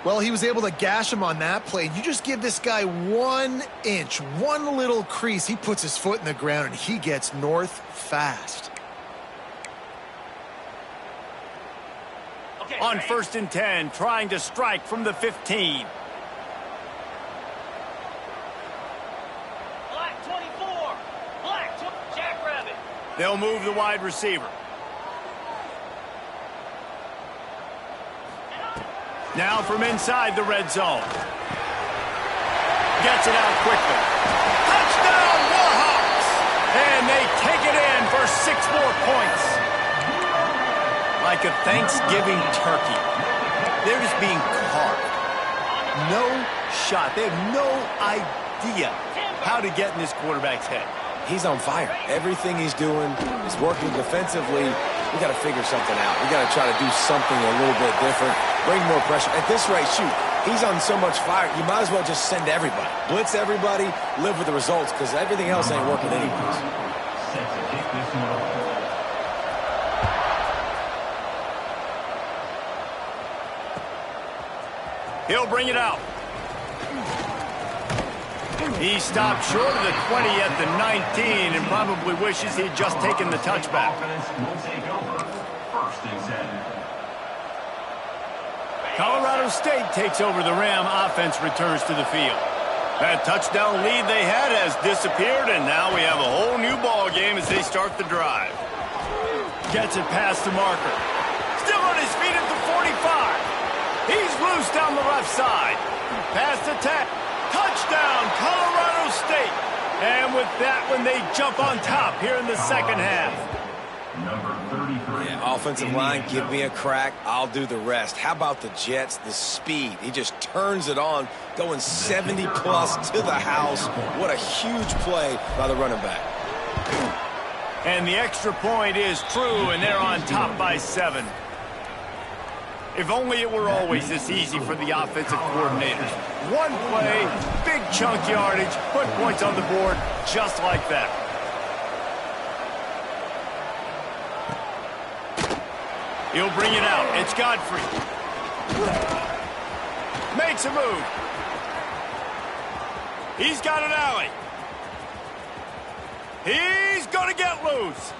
Well, he was able to gash him on that play. You just give this guy 1 inch, one little crease, he puts his foot in the ground, and he gets north fast. Okay, on 1st and 10, trying to strike from the 15. Black 24. Black Jackrabbit. They'll move the wide receiver. Now from inside the red zone. Gets it out quickly. Touchdown, Warhawks! And they take it in for 6 more points. Like a Thanksgiving turkey. They're just being carved. No shot. They have no idea how to get in this quarterback's head. He's on fire. Everything he's doing is working defensively. We got to figure something out. We got to try to do something a little bit different. Bring more pressure. At this rate, shoot, he's on so much fire, you might as well just send everybody. Blitz everybody, live with the results, because everything else ain't working anyways. Set to kick this one off. He'll bring it out. He stopped short of the 20 at the 19 and probably wishes he'd just taken the touchback. Offense will take over. 1st and 10. Colorado State takes over the Ram. Offense returns to the field. That touchdown lead they had has disappeared, and now we have a whole new ball game as they start the drive. Gets it past the marker. Still on his feet at the 45. He's loose down the left side. Past the tack. Touchdown, Colorado State. And with that one, they jump on top here in the second half. Number 33. Yeah, offensive line, give me a crack. I'll do the rest. How about the Jets? The speed. He just turns it on, going 70-plus to the house. What a huge play by the running back. And the extra point is true, and they're on top by 7. If only it were always this easy for the offensive coordinators. One play, big chunk yardage, put points on the board just like that. He'll bring it out. It's Godfrey. Makes a move. He's got an alley. He's going to get loose.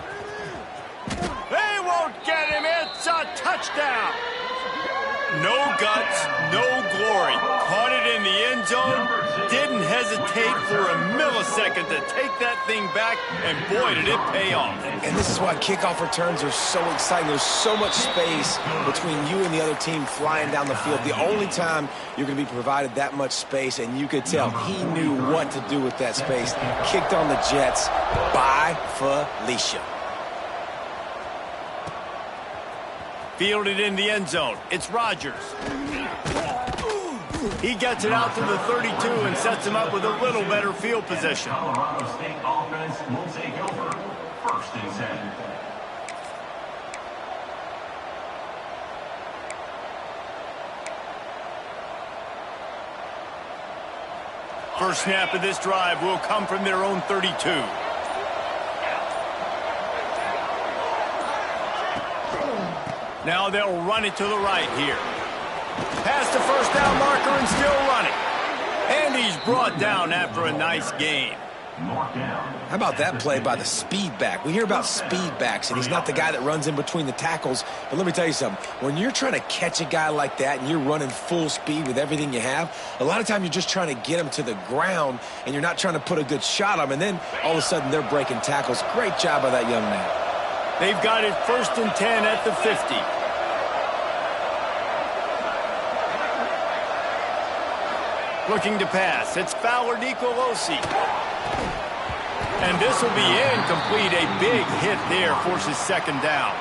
They won't get him. It's a touchdown. No guts, no glory. Caught it in the end zone. Didn't hesitate for a millisecond to take that thing back, and boy, did it pay off. And this is why kickoff returns are so exciting. There's so much space between you and the other team flying down the field. The only time you're going to be provided that much space, and you could tell he knew what to do with that space. Kicked on the Jets by Felicia. Fielded in the end zone. It's Rodgers. He gets it out to the 32 and sets him up with a little better field position. Colorado State offense will take over. 1st and 10. First snap of this drive will come from their own 32. Now they'll run it to the right here. Past the first down marker and still running. And he's brought down after a nice gain. How about that play by the speed back? We hear about speed backs, and he's not the guy that runs in between the tackles. But let me tell you something. When you're trying to catch a guy like that and you're running full speed with everything you have, a lot of times you're just trying to get him to the ground, and you're not trying to put a good shot on him. And then all of a sudden they're breaking tackles. Great job by that young man. They've got it 1st and 10 at the 50. Looking to pass. It's Fowler Nicolosi. And this will be incomplete. A big hit there forces 2nd down.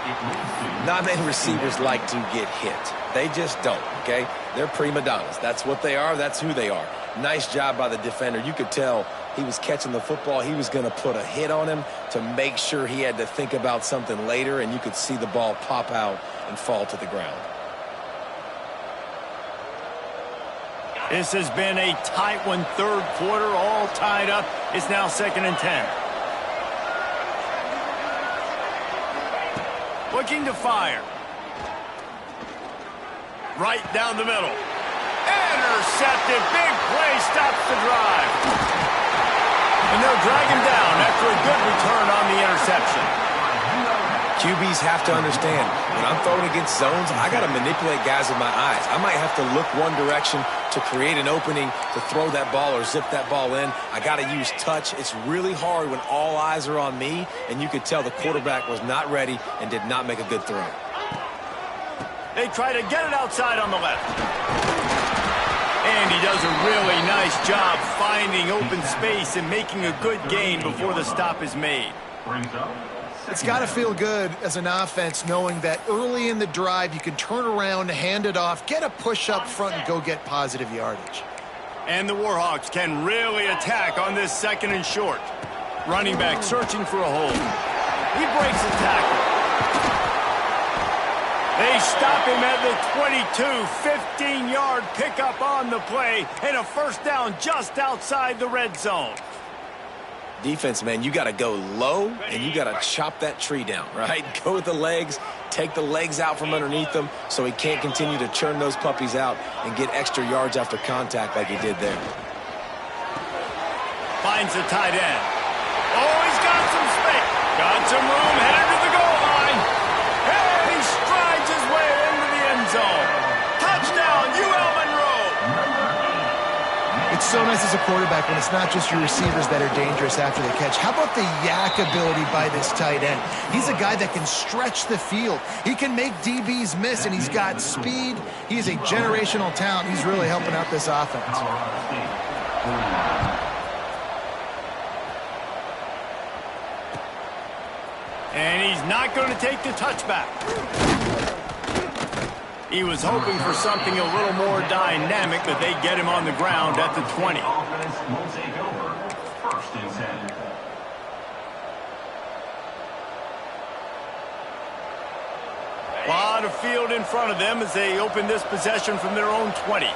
Not many receivers like to get hit. They just don't, okay? They're prima donnas. That's what they are. That's who they are. Nice job by the defender. You could tell he was catching the football. He was going to put a hit on him to make sure he had to think about something later, and you could see the ball pop out and fall to the ground. This has been a tight one, 3rd quarter, all tied up. It's now 2nd and 10. Looking to fire. Right down the middle. Intercepted. Big play stops the drive. And they'll drag him down after a good return on the interception. QBs have to understand, when I'm throwing against zones, I got to manipulate guys with my eyes. I might have to look one direction to create an opening to throw that ball or zip that ball in. I got to use touch. It's really hard when all eyes are on me, and you could tell the quarterback was not ready and did not make a good throw. They try to get it outside on the left. And he does a really nice job finding open space and making a good gain before the stop is made. It's got to feel good as an offense knowing that early in the drive you can turn around, hand it off, get a push up front, and go get positive yardage. And the Warhawks can really attack on this 2nd and short. Running back searching for a hole. He breaks the tackle. They stop him at the 22, 15-yard pickup on the play, and a first down just outside the red zone. Defense, man, you got to go low, and you got to chop that tree down, right? Go with the legs, take the legs out from underneath them so he can't continue to churn those puppies out and get extra yards after contact like he did there. Finds the tight end. Oh, he's got some space. Got some room, headed to the goal line. Hey, he strides his way into the end zone. Touchdown, UL Monroe. It's so nice as a quarterback when it's not just your receivers that are dangerous after the catch. How about the yak ability by this tight end? He's a guy that can stretch the field. He can make DBs miss, and he's got speed. He's a generational talent. He's really helping out this offense. And he's not going to take the touchback. He was hoping for something a little more dynamic, but they get him on the ground at the 20. Offense will take over. 1st and 10. A lot of field in front of them as they open this possession from their own 20.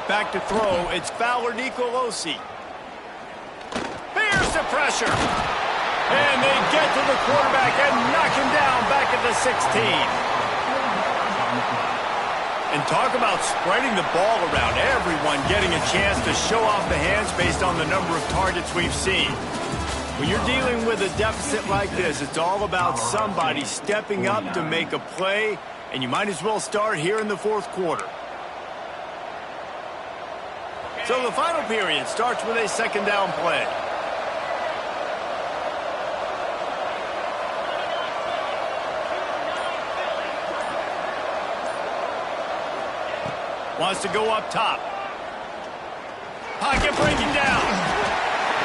Back to throw, it's Fowler Nicolosi. Here's the pressure. And they get to the quarterback and knock him down back at the 16. And talk about spreading the ball around. Everyone getting a chance to show off the hands based on the number of targets we've seen. When you're dealing with a deficit like this, it's all about somebody stepping up to make a play, and you might as well start here in the 4th quarter. So the final period starts with a 2nd down play. Wants to go up top. Pocket bringing down.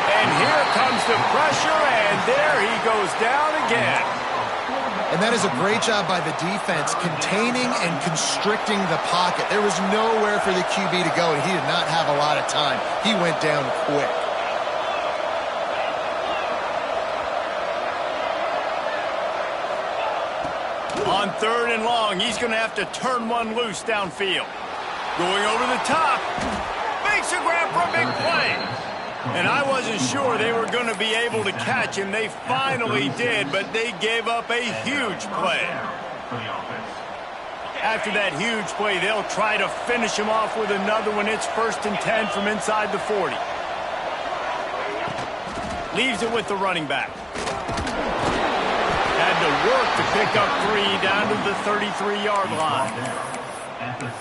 And here comes the pressure, and there he goes down again. And that is a great job by the defense, containing and constricting the pocket. There was nowhere for the QB to go, and he did not have a lot of time. He went down quick. On 3rd and long, he's going to have to turn one loose downfield. Going over the top. Makes a grab for a big play. And I wasn't sure they were going to be able to catch him. They finally did, but they gave up a huge play. After that huge play, they'll try to finish him off with another one. It's 1st and 10 from inside the 40. Leaves it with the running back. Had to work to pick up 3 down to the 33-yard line.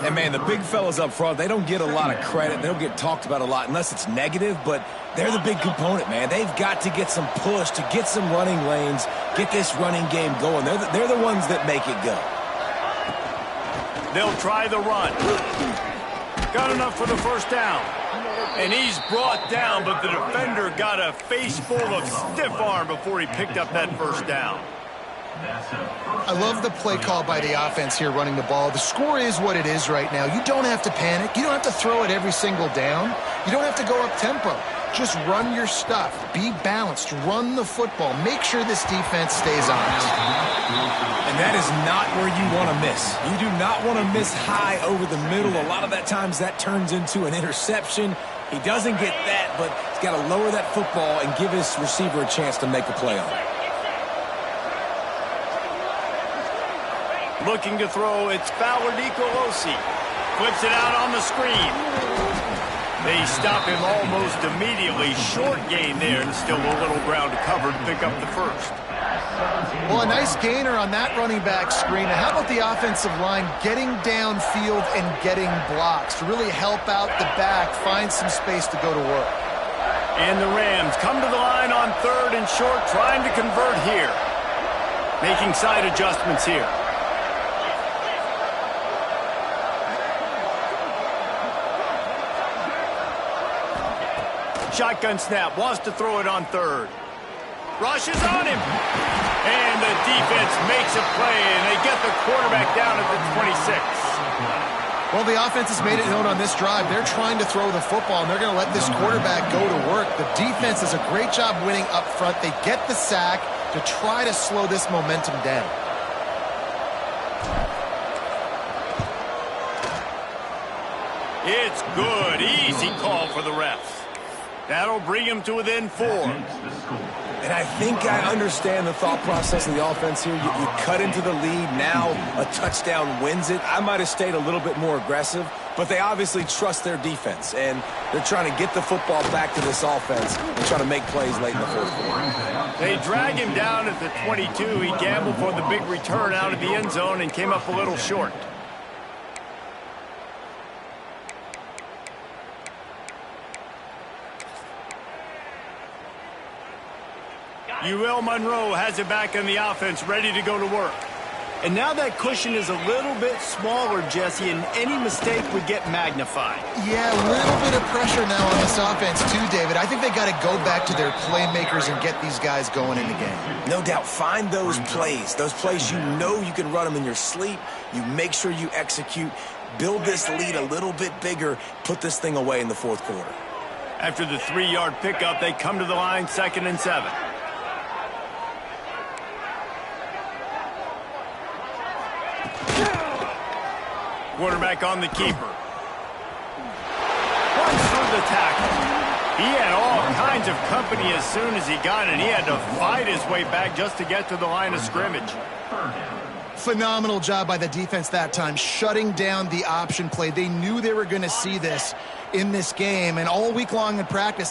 And, man, the big fellas up front, they don't get a lot of credit. They don't get talked about a lot unless it's negative, but they're the big component, man. They've got to get some push, to get some running lanes, get this running game going. They're the ones that make it go. They'll try the run. Got enough for the 1st down. And he's brought down, but the defender got a face full of stiff arm before he picked up that 1st down. I love the play call by the offense here running the ball. The score is what it is right now. You don't have to panic. You don't have to throw it every single down. You don't have to go up tempo. Just run your stuff. Be balanced. Run the football. Make sure this defense stays honest. And that is not where you want to miss. You do not want to miss high over the middle. A lot of that times that turns into an interception. He doesn't get that, but he's got to lower that football and give his receiver a chance to make a play on it. Looking to throw, it's Fowler Nicolosi. Flips it out on the screen. They stop him almost immediately. Short gain there, and still a little ground to cover to pick up the first. Well, a nice gainer on that running back screen. Now, how about the offensive line getting downfield and getting blocks to really help out the back, find some space to go to work. And the Rams come to the line on 3rd and short, trying to convert here. Making side adjustments here. Shotgun snap, wants to throw it on 3rd. Rushes on him. And the defense makes a play, and they get the quarterback down at the 26. Well, the offense has made it known on this drive. They're trying to throw the football, and they're going to let this quarterback go to work. The defense does a great job winning up front. They get the sack to try to slow this momentum down. It's good. Easy call for the refs. That'll bring him to within 4. And I think I understand the thought process of the offense here. You cut into the lead. Now a touchdown wins it. I might have stayed a little bit more aggressive, but they obviously trust their defense, and they're trying to get the football back to this offense and try to make plays late in the fourth quarter. They drag him down at the 22. He gambled for the big return out of the end zone and came up a little short. UL Monroe has it back in the offense, ready to go to work. And now that cushion is a little bit smaller, Jesse, and any mistake would get magnified. Yeah, a little bit of pressure now on this offense too, David. I think they got to go back to their playmakers and get these guys going in the game. No doubt. Find those plays you know you can run them in your sleep. You make sure you execute. Build this lead a little bit bigger. Put this thing away in the fourth quarter. After the 3-yard pickup, they come to the line 2nd and 7. Quarterback on the keeper. Runs through the tackle. He had all kinds of company as soon as he got it. He had to fight his way back just to get to the line of scrimmage. Phenomenal job by the defense that time, shutting down the option play. They knew they were going to see this in this game, and all week long in practice,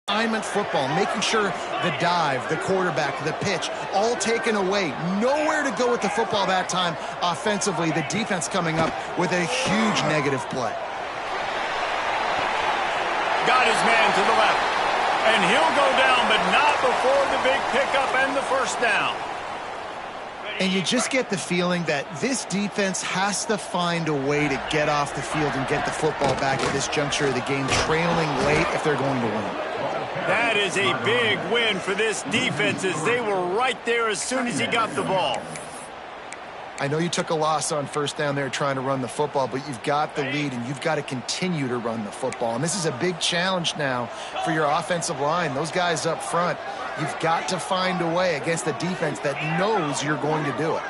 assignment football, making sure the dive, the quarterback, the pitch, all taken away. Nowhere to go with the football that time offensively. The defense coming up with a huge negative play. Got his man to the left. And he'll go down, but not before the big pickup and the first down. And you just get the feeling that this defense has to find a way to get off the field and get the football back at this juncture of the game, trailing late if they're going to win. That is a big win for this defense, as they were right there as soon as he got the ball. I know you took a loss on first down there trying to run the football, but you've got the lead and you've got to continue to run the football. And this is a big challenge now for your offensive line. Those guys up front, you've got to find a way against a defense that knows you're going to do it.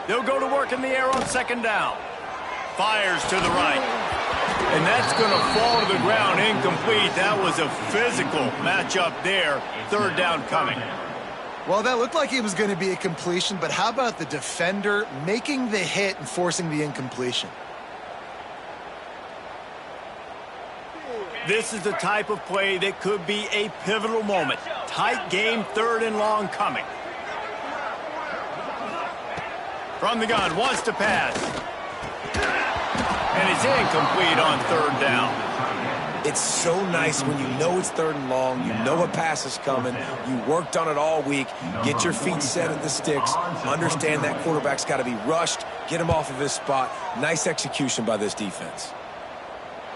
They'll go to work in the air on 2nd down. Fires to the right. And that's going to fall to the ground incomplete. That was a physical matchup there. 3rd down coming. Well, that looked like it was going to be a completion, but how about the defender making the hit and forcing the incompletion? This is the type of play that could be a pivotal moment. Tight game, 3rd and long coming. From the gun, wants to pass. And it's incomplete on 3rd down. It's so nice when you know it's 3rd and long, you know a pass is coming, you worked on it all week, get your feet set at the sticks, understand that quarterback's got to be rushed, get him off of his spot. Nice execution by this defense.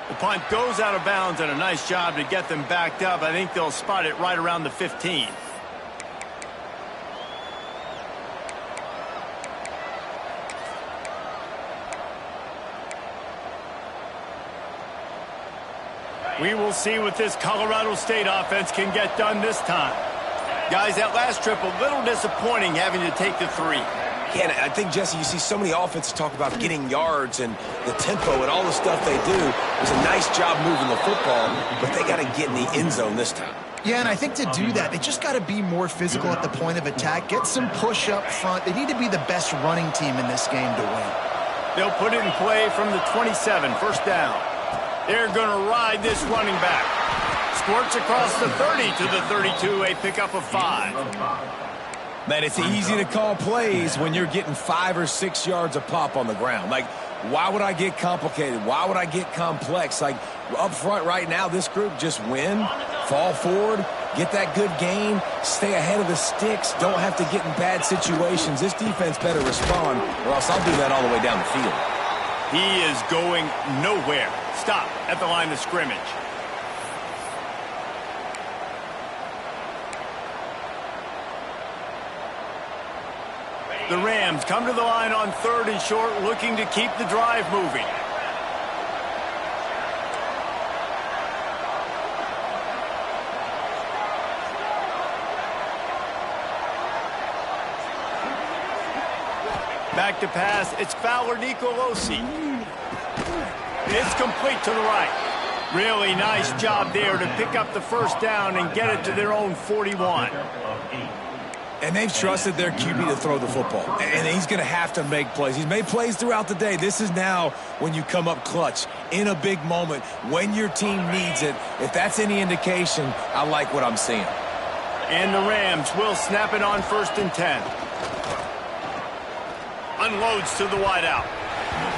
The punt goes out of bounds, and a nice job to get them backed up. I think they'll spot it right around the 15. We will see what this Colorado State offense can get done this time. Guys, that last trip, a little disappointing having to take the 3. Yeah, and I think, Jesse, you see so many offenses talk about getting yards and the tempo and all the stuff they do. It was a nice job moving the football, but they got to get in the end zone this time. Yeah, and I think to do that, they just got to be more physical at the point of attack, get some push up front. They need to be the best running team in this game to win. They'll put it in play from the 27, first down. They're going to ride this running back. Squirts across the 30 to the 32, a pickup of 5. Man, it's easy to call plays when you're getting 5 or 6 yards a pop on the ground. Like, why would I get complicated? Why would I get complex? Like, up front right now, this group just win, fall forward, get that good gain, stay ahead of the sticks, don't have to get in bad situations. This defense better respond, or else I'll do that all the way down the field. He is going nowhere. Stop at the line of scrimmage. The Rams come to the line on 3rd and short, looking to keep the drive moving. Back to pass, it's Fowler Nicolosi. It's complete to the right. Really nice job there to pick up the first down and get it to their own 41. And they've trusted their QB to throw the football. And he's going to have to make plays. He's made plays throughout the day. This is now when you come up clutch in a big moment when your team needs it. If that's any indication, I like what I'm seeing. And the Rams will snap it on 1st and 10. Unloads to the wideout.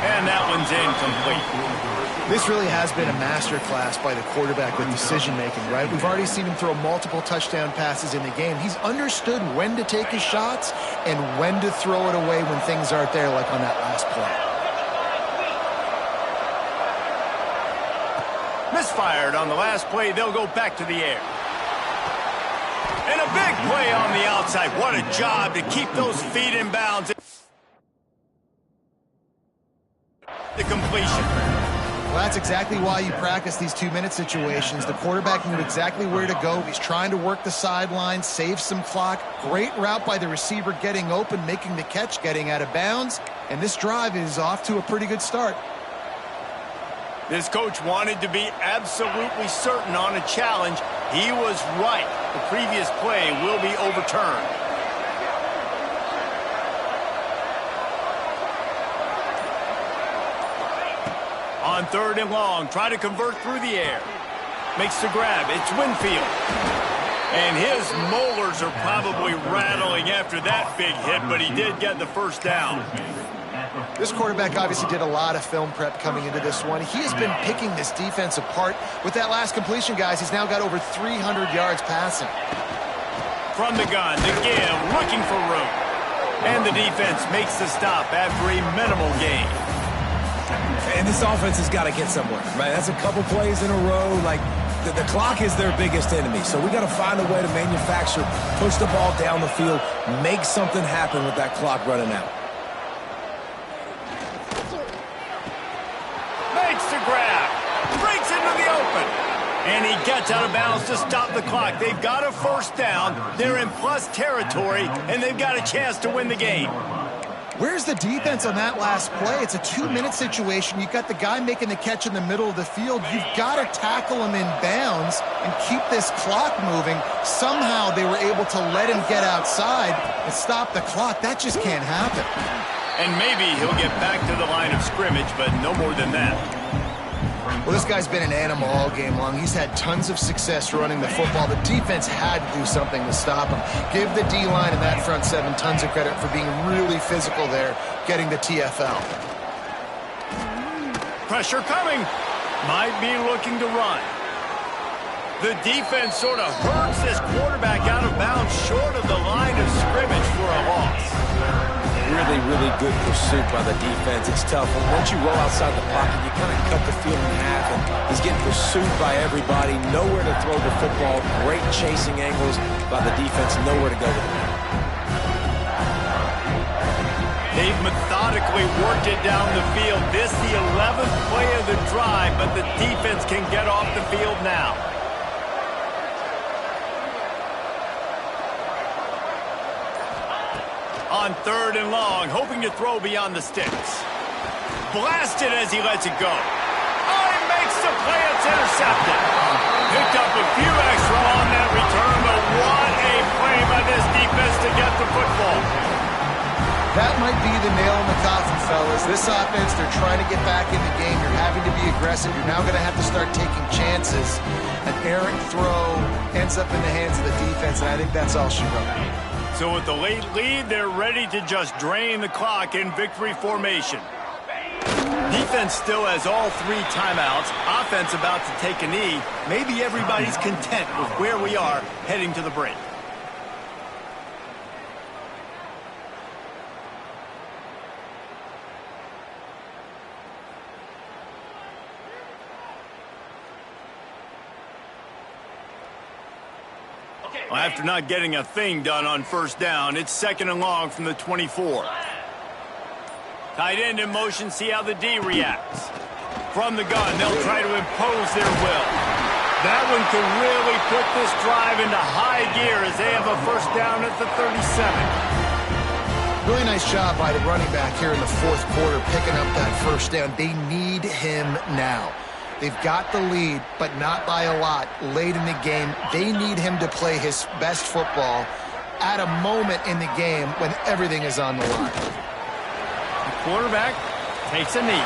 And that one's incomplete. This really has been a masterclass by the quarterback with decision-making, right? We've already seen him throw multiple touchdown passes in the game. He's understood when to take his shots and when to throw it away when things aren't there, like on that last play. Misfired on the last play. They'll go back to the air. And a big play on the outside. What a job to keep those feet in bounds. The completion. Well, that's exactly why you practice these 2-minute situations. The quarterback knew exactly where to go. He's trying to work the sideline, save some clock. Great route by the receiver getting open, making the catch, getting out of bounds. And this drive is off to a pretty good start. This coach wanted to be absolutely certain on a challenge. He was right. The previous play will be overturned. On 3rd and long, try to convert through the air. Makes the grab. It's Winfield. And his molars are probably rattling after that big hit, but he did get the first down. This quarterback obviously did a lot of film prep coming into this one. He has been picking this defense apart. With that last completion, guys, he's now got over 300 yards passing. From the gun, the give, looking for room. And the defense makes the stop after a minimal gain. And this offense has got to get somewhere, right? That's a couple plays in a row. Like, the clock is their biggest enemy. So we got to find a way to manufacture, push the ball down the field, make something happen with that clock running out. Makes the grab. Breaks into the open. And he gets out of bounds to stop the clock. They've got a first down. They're in plus territory, and they've got a chance to win the game. Where's the defense on that last play? It's a 2-minute situation. You've got the guy making the catch in the middle of the field. You've got to tackle him in bounds and keep this clock moving. Somehow they were able to let him get outside and stop the clock. That just can't happen. And maybe he'll get back to the line of scrimmage, but no more than that. Well, this guy's been an animal all game long. He's had tons of success running the football. The defense had to do something to stop him. Give the D-line and that front seven tons of credit for being really physical there, getting the TFL. Pressure coming. Might be looking to run. The defense sort of hurts this quarterback out of bounds short of the line of scrimmage for a loss. Really, really good pursuit by the defense. It's tough. Once you roll outside the pocket, you kind of cut the field in half, and he's getting pursued by everybody. Nowhere to throw the football. Great chasing angles by the defense. Nowhere to go with it. They've methodically worked it down the field. This the 11th play of the drive, but the defense can get off the field now. On 3rd and long, hoping to throw beyond the sticks. Blasted as he lets it go. Oh, he makes the play. It's intercepted. Picked up a few extra on that return, but what a play by this defense to get the football. That might be the nail in the coffin, fellas. This offense, they're trying to get back in the game. You're having to be aggressive. You're now going to have to start taking chances. An errant throw ends up in the hands of the defense, and I think that's all she wrote. So with the late lead, they're ready to just drain the clock in victory formation. Defense still has all 3 timeouts. Offense about to take a knee. Maybe everybody's content with where we are heading to the break. Well, after not getting a thing done on 1st down, it's 2nd and long from the 24. Tight end in motion, see how the D reacts. From the gun, they'll try to impose their will. That one can really put this drive into high gear as they have a 1st down at the 37. Really nice job by the running back here in the 4th quarter, picking up that 1st down. They need him now. They've got the lead, but not by a lot late in the game. They need him to play his best football at a moment in the game when everything is on the line. The quarterback takes a knee.